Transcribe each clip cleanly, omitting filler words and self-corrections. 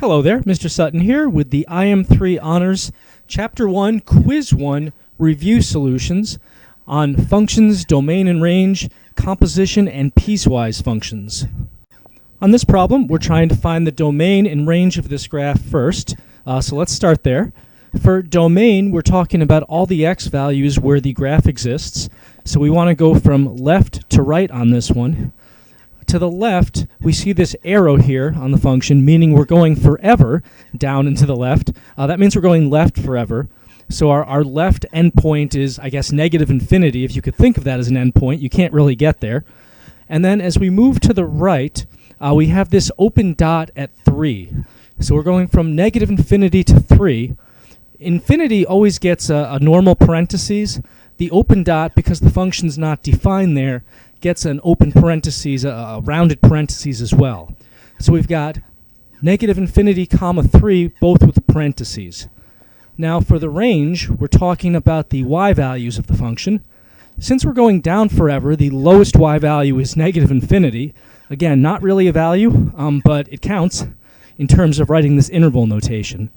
Hello there, Mr. Sutton here with the IM3 Honors Chapter 1, Quiz 1 Review Solutions on functions, domain and range, composition, and piecewise functions. On this problem, we're trying to find the domain and range of this graph first, so let's start there. For domain, we're talking about all the x values where the graph exists, so we want to go from left to right on this one. To the left, we see this arrow here on the function, meaning we're going forever down and to the left. That means we're going left forever. So our left endpoint is, I guess, negative infinity. If you could think of that as an endpoint, you can't really get there. And then as we move to the right, we have this open dot at 3. So we're going from negative infinity to 3. Infinity always gets a normal parentheses. The open dot, because the function's not defined there, gets an open parentheses, a rounded parentheses as well. So we've got negative infinity comma 3, both with parentheses. Now for the range, we're talking about the y values of the function. Since we're going down forever, the lowest y value is negative infinity. Again, not really a value, but it counts in terms of writing this interval notation.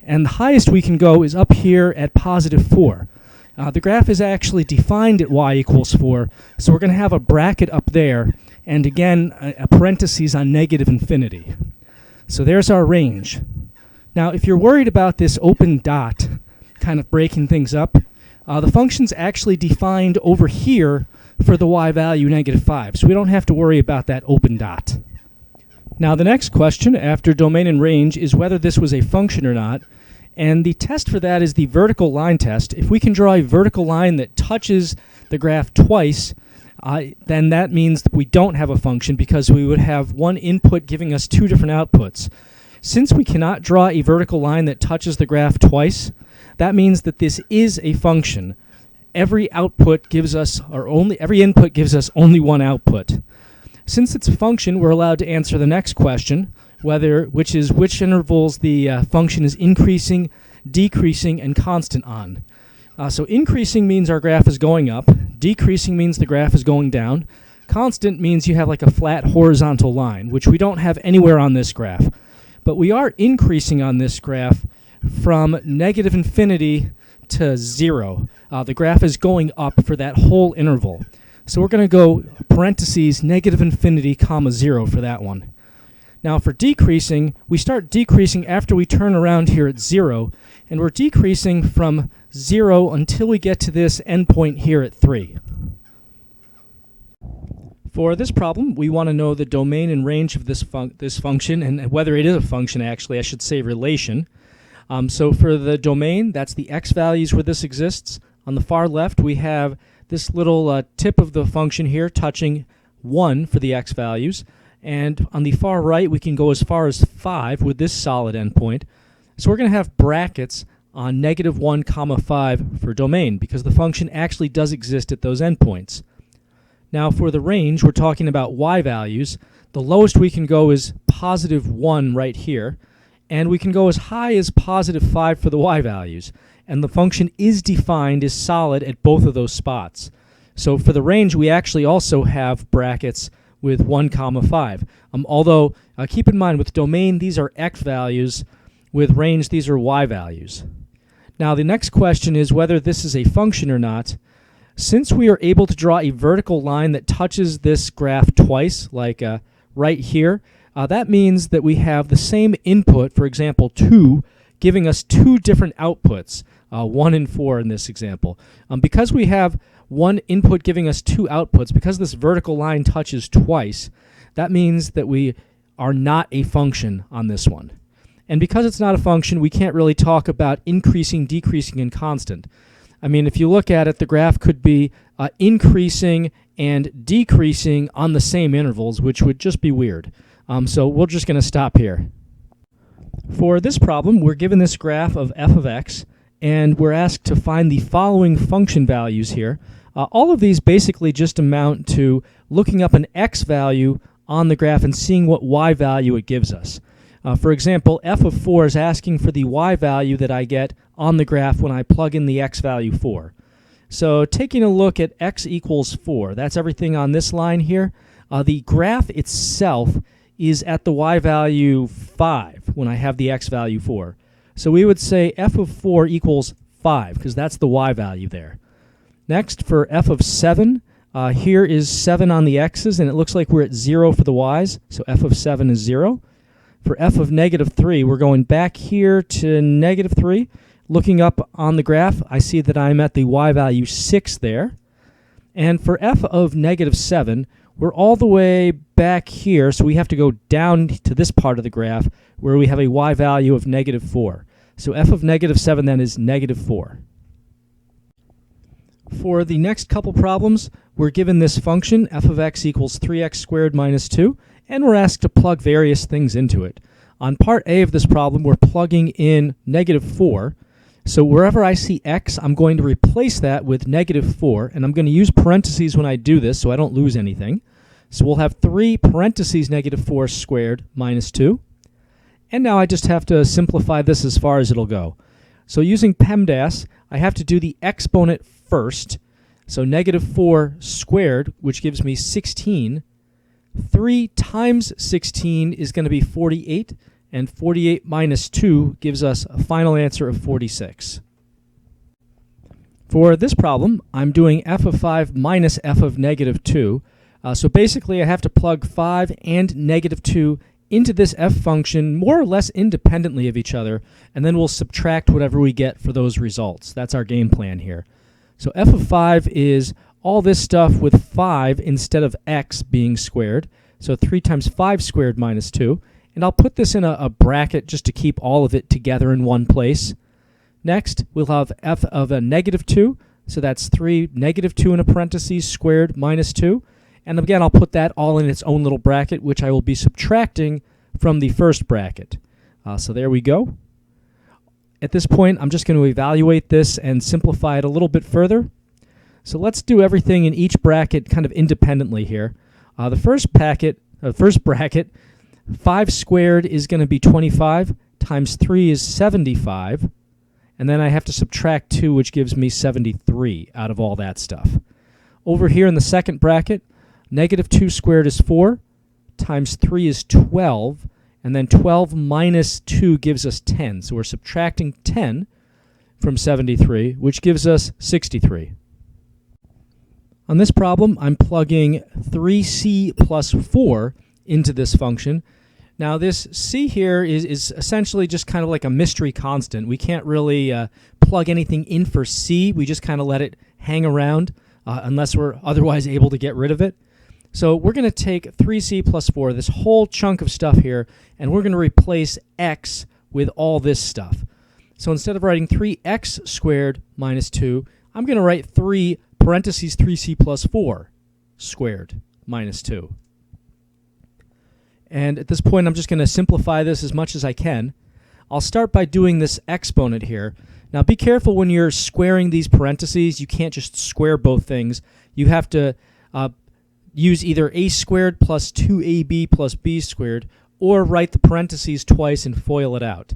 And the highest we can go is up here at positive 4. The graph is actually defined at y equals 4, so we're going to have a bracket up there, and again, a parentheses on negative infinity. So there's our range. Now, if you're worried about this open dot kind of breaking things up, the function's actually defined over here for the y value negative 5, so we don't have to worry about that open dot. Now, the next question after domain and range is whether this was a function or not. And the test for that is the vertical line test. If we can draw a vertical line that touches the graph twice, then that means that we don't have a function because we would have one input giving us two different outputs. Since we cannot draw a vertical line that touches the graph twice, that means that this is a function. Every input gives us only one output. Since it's a function, we're allowed to answer the next question, which intervals the function is increasing, decreasing, and constant on. So increasing means our graph is going up, decreasing means the graph is going down, constant means you have like a flat horizontal line, which we don't have anywhere on this graph. But we are increasing on this graph from negative infinity to 0. The graph is going up for that whole interval. So we're going to go parentheses negative infinity comma 0 for that one. Now for decreasing, we start decreasing after we turn around here at 0, and we're decreasing from 0 until we get to this endpoint here at 3. For this problem, we want to know the domain and range of this function, and whether it is a function actually, I should say relation. So for the domain, that's the x values where this exists. On the far left, we have this little tip of the function here touching 1 for the x values. And on the far right, we can go as far as 5 with this solid endpoint. So we're going to have brackets on negative 1 comma 5 for domain, because the function actually does exist at those endpoints. Now for the range, we're talking about y values. The lowest we can go is positive 1 right here, and we can go as high as positive 5 for the y values. And the function is defined as solid at both of those spots. So for the range, we actually also have brackets with 1 comma 5. Although, keep in mind, with domain, these are x values. With range, these are y values. Now, the next question is whether this is a function or not. Since we are able to draw a vertical line that touches this graph twice, like right here, that means that we have the same input, for example, 2, giving us two different outputs, 1 and 4 in this example. Because we have one input giving us two outputs, because this vertical line touches twice, that means that we are not a function on this one. And because it's not a function, we can't really talk about increasing, decreasing, and constant. I mean, if you look at it, the graph could be increasing and decreasing on the same intervals, which would just be weird. So we're just going to stop here. For this problem, we're given this graph of f of x, and we're asked to find the following function values here. All of these basically just amount to looking up an x value on the graph and seeing what y value it gives us. For example, f of 4 is asking for the y value that I get on the graph when I plug in the x value 4. So taking a look at x equals 4, that's everything on this line here. The graph itself is at the y value 5 when I have the x value 4. So we would say f of 4 equals 5 because that's the y value there. Next, for f of 7, here is 7 on the x's, and it looks like we're at 0 for the y's, so f of 7 is 0. For f of negative 3, we're going back here to negative 3. Looking up on the graph, I see that I'm at the y value 6 there. And for f of negative 7, we're all the way back here, so we have to go down to this part of the graph where we have a y value of negative 4. So f of negative 7 then is negative 4. For the next couple problems, we're given this function, f of x equals 3x squared minus 2, and we're asked to plug various things into it. On part A of this problem, we're plugging in negative 4. So wherever I see x, I'm going to replace that with negative 4, and I'm going to use parentheses when I do this so I don't lose anything. So we'll have 3 parentheses negative 4 squared minus 2. And now I just have to simplify this as far as it'll go. So using PEMDAS, I have to do the exponent first. So negative 4 squared, which gives me 16. 3 times 16 is going to be 48. And 48 minus 2 gives us a final answer of 46. For this problem, I'm doing f of 5 minus f of negative 2. So basically, I have to plug 5 and negative 2 into this f function more or less independently of each other, and then we'll subtract whatever we get for those results. That's our game plan here. So f of 5 is all this stuff with 5 instead of x being squared. So 3 times 5 squared minus 2. And I'll put this in a bracket just to keep all of it together in one place. Next, we'll have f of a negative 2. So that's 3 negative 2 in a parentheses squared minus 2. And again, I'll put that all in its own little bracket, which I will be subtracting from the first bracket. So there we go. At this point, I'm just going to evaluate this and simplify it a little bit further. So let's do everything in each bracket kind of independently here. The first bracket, 5 squared is going to be 25, times 3 is 75, and then I have to subtract 2, which gives me 73 out of all that stuff. Over here in the second bracket, negative 2 squared is 4, times 3 is 12, and then 12 minus 2 gives us 10. So we're subtracting 10 from 73, which gives us 63. On this problem, I'm plugging 3c plus 4 into this function. Now this c here is essentially just kind of like a mystery constant. We can't really plug anything in for c. We just kind of let it hang around unless we're otherwise able to get rid of it. So we're going to take 3c plus 4, this whole chunk of stuff here, and we're going to replace x with all this stuff. So instead of writing 3x squared minus 2, I'm going to write 3 parentheses 3c plus 4 squared minus 2. And at this point, I'm just going to simplify this as much as I can. I'll start by doing this exponent here. Now be careful when you're squaring these parentheses. You can't just square both things. You have to use either a squared plus 2ab plus b squared, or write the parentheses twice and FOIL it out.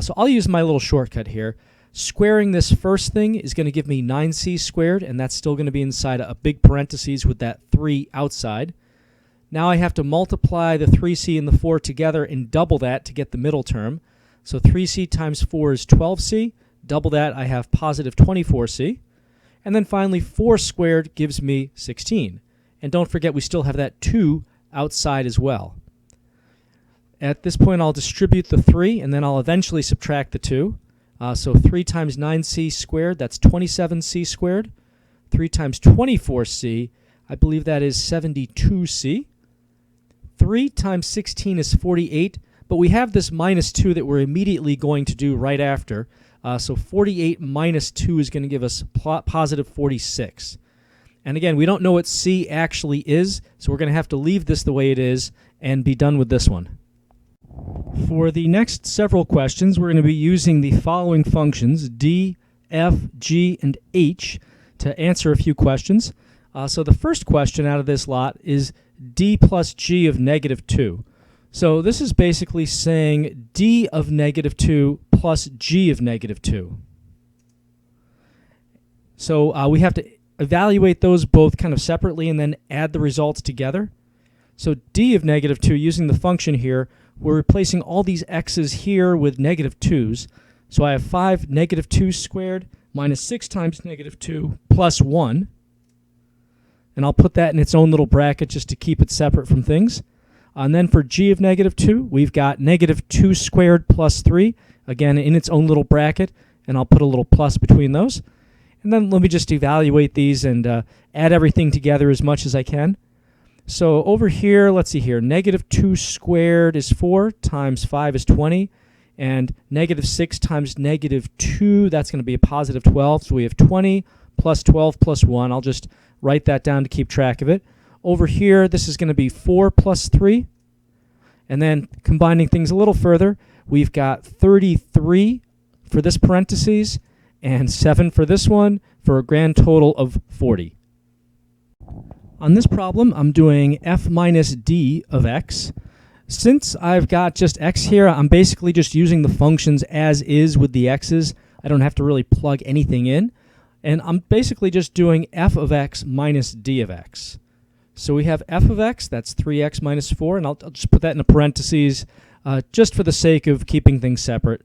So I'll use my little shortcut here. Squaring this first thing is going to give me 9c squared, and that's still going to be inside a big parentheses with that 3 outside. Now I have to multiply the 3c and the 4 together and double that to get the middle term. So 3c times 4 is 12c. Double that, I have positive 24c. And then finally, 4 squared gives me 16. And don't forget, we still have that 2 outside as well. At this point, I'll distribute the 3, and then I'll eventually subtract the 2. So 3 times 9c squared, that's 27c squared. 3 times 24c, I believe that is 72c. 3 times 16 is 48, but we have this minus 2 that we're immediately going to do right after. So 48 minus 2 is going to give us positive 46. And again, we don't know what c actually is, so we're going to have to leave this the way it is and be done with this one. For the next several questions, we're going to be using the following functions, d, f, g, and h, to answer a few questions. So the first question out of this lot is d plus g of negative 2. So this is basically saying d of negative 2 plus g of negative 2. So we have to evaluate those both kind of separately and then add the results together. So d of negative 2, using the function here, we're replacing all these x's here with negative 2's. So I have 5 negative 2 squared minus 6 times negative 2 plus 1. And I'll put that in its own little bracket just to keep it separate from things. And then for g of negative 2, we've got negative 2 squared plus 3, again in its own little bracket, and I'll put a little plus between those. And then let me just evaluate these and add everything together as much as I can. So over here, let's see here, negative 2 squared is 4 times 5 is 20, and negative 6 times negative 2, that's going to be a positive 12. So we have 20 plus 12 plus 1. I'll just write that down to keep track of it. Over here, this is going to be 4 plus 3. And then combining things a little further, we've got 33 for this parentheses and 7 for this one for a grand total of 40. On this problem, I'm doing f minus d of x. Since I've got just x here, I'm basically just using the functions as is with the x's. I don't have to really plug anything in. And I'm basically just doing f of x minus d of x. So we have f of x, that's 3x minus 4, and I'll just put that in the parentheses just for the sake of keeping things separate.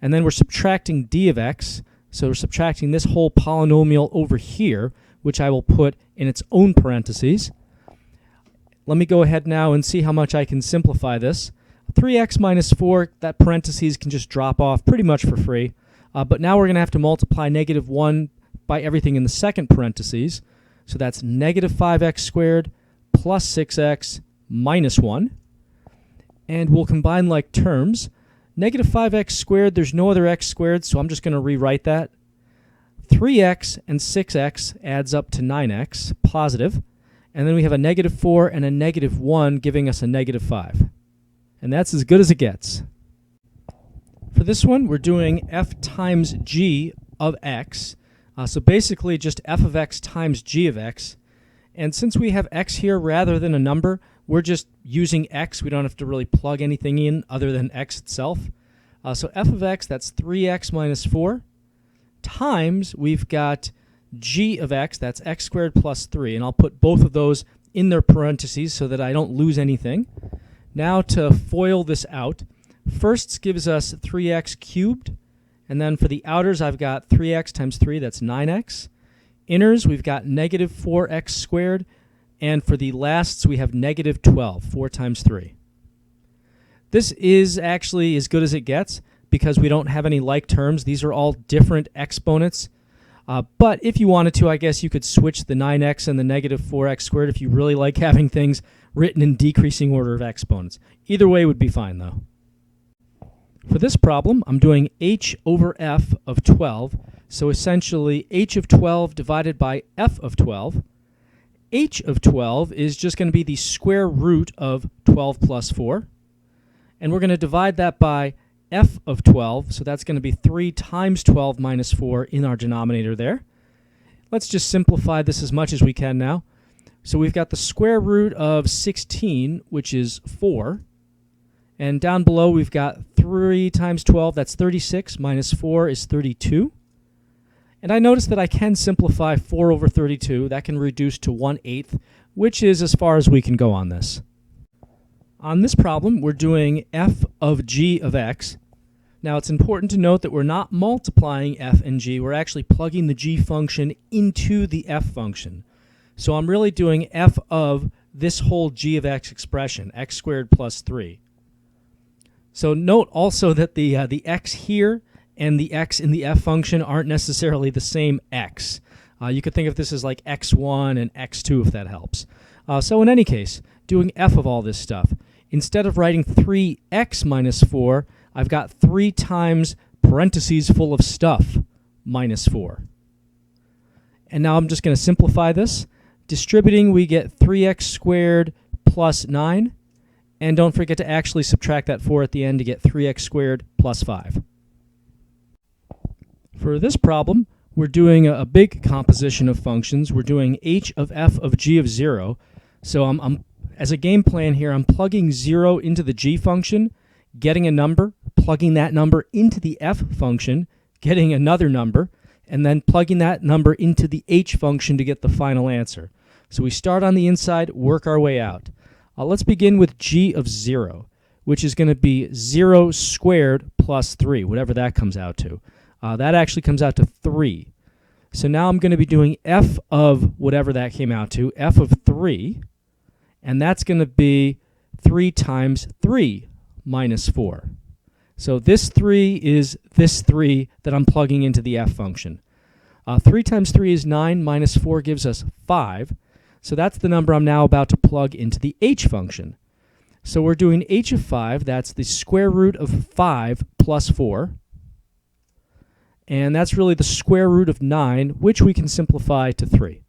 And then we're subtracting d of x, so we're subtracting this whole polynomial over here, which I will put in its own parentheses. Let me go ahead now and see how much I can simplify this. 3x minus 4, that parentheses can just drop off pretty much for free. But now we're going to have to multiply negative 1 by everything in the second parentheses. So that's negative 5x squared plus 6x minus 1. And we'll combine like terms. Negative 5x squared, there's no other x squared, so I'm just going to rewrite that. 3x and 6x adds up to 9x, positive. And then we have a negative 4 and a negative 1 giving us a negative 5. And that's as good as it gets. For this one, we're doing f times g of x. So basically just f of x times g of x. And since we have x here rather than a number, we're just using x. We don't have to really plug anything in other than x itself. So f of x, that's 3x minus 4, times we've got g of x, that's x squared plus 3. And I'll put both of those in their parentheses so that I don't lose anything. Now to FOIL this out, first gives us 3x cubed. And then for the outers, I've got 3x times 3, that's 9x. Inners, we've got negative 4x squared. And for the lasts, we have negative 12, 4 times 3. This is actually as good as it gets because we don't have any like terms. These are all different exponents. But if you wanted to, I guess you could switch the 9x and the negative 4x squared if you really like having things written in decreasing order of exponents. Either way would be fine, though. For this problem, I'm doing h over f of 12. So essentially, h of 12 divided by f of 12. H of 12 is just going to be the square root of 12 plus 4. And we're going to divide that by f of 12. So that's going to be 3 times 12 minus 4 in our denominator there. Let's just simplify this as much as we can now. So we've got the square root of 16, which is 4. And down below, we've got 3 times 12, that's 36, minus 4 is 32. And I notice that I can simplify 4 over 32. That can reduce to 1/8, which is as far as we can go on this. On this problem, we're doing f of g of x. Now, it's important to note that we're not multiplying f and g. We're actually plugging the g function into the f function. So I'm really doing f of this whole g of x expression, x squared plus 3. So note also that the x here and the x in the f function aren't necessarily the same x. You could think of this as like x1 and x2 if that helps. So in any case, doing f of all this stuff, instead of writing 3x minus 4, I've got 3 times parentheses full of stuff minus 4. And now I'm just going to simplify this. Distributing, we get 3x squared plus 9. And don't forget to actually subtract that 4 at the end to get 3x squared plus 5. For this problem, we're doing a big composition of functions. We're doing h of f of g of 0. So I'm as a game plan here, I'm plugging 0 into the g function, getting a number, plugging that number into the f function, getting another number, and then plugging that number into the h function to get the final answer. So we start on the inside, work our way out. Let's begin with g of 0, which is going to be 0 squared plus 3, whatever that comes out to. That actually comes out to 3. So now I'm going to be doing f of whatever that came out to, f of 3, and that's going to be 3 times 3 minus 4. So this 3 is this 3 that I'm plugging into the f function. 3 times 3 is 9, minus 4 gives us 5. So that's the number I'm now about to plug into the h function. So we're doing h of 5, that's the square root of 5 plus 4. And that's really the square root of 9, which we can simplify to 3.